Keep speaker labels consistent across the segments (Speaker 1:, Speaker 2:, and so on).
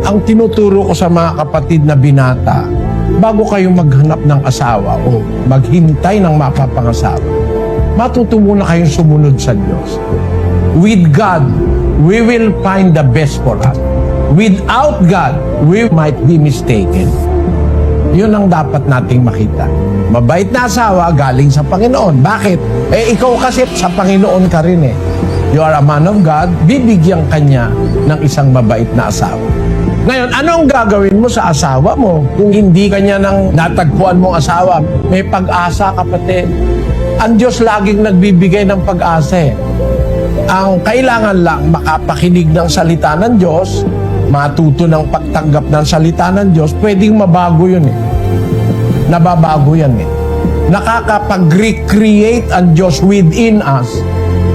Speaker 1: Ang tinuturo ko sa mga kapatid na binata, bago kayo maghanap ng asawa o maghintay ng mapapangasawa, matuto muna kayong sumunod sa Diyos. With God, we will find the best for us. Without God, we might be mistaken. Yun ang dapat nating makita. Mabait na asawa galing sa Panginoon. Bakit? Ikaw kasi sa Panginoon ka rin eh. You are a man of God, bibigyan kanya ng isang mabait na asawa. Ngayon, anong gagawin mo sa asawa mo kung hindi kanya ng natagpuan mong asawa? May pag-asa, kapatid. Ang Diyos laging nagbibigay ng pag-asa eh. Ang kailangan lang makapakinig ng salita ng Diyos, matuto ng pagtanggap ng salita ng Diyos, pwedeng mabago yun eh. Nababago yan eh. Nakakapag-recreate ang Diyos within us.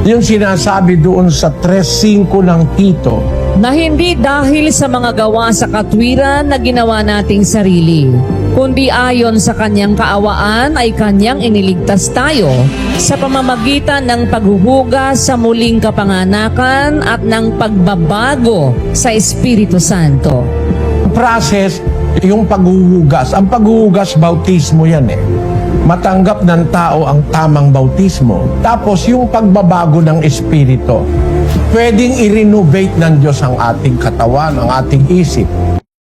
Speaker 1: Yung sinasabi doon sa 3:5 ng Tito,
Speaker 2: na hindi dahil sa mga gawa sa katwiran na ginawa nating sarili, kundi ayon sa kanyang kaawaan ay kanyang iniligtas tayo sa pamamagitan ng paghuhugas sa muling kapanganakan at ng pagbabago sa Espiritu Santo.
Speaker 1: process, yung paghuhugas. Ang paghuhugas, bautismo yan eh. Matanggap ng tao ang tamang bautismo. Tapos yung pagbabago ng Espiritu. Pwedeng i-renovate ng Diyos ang ating katawan, ang ating isip.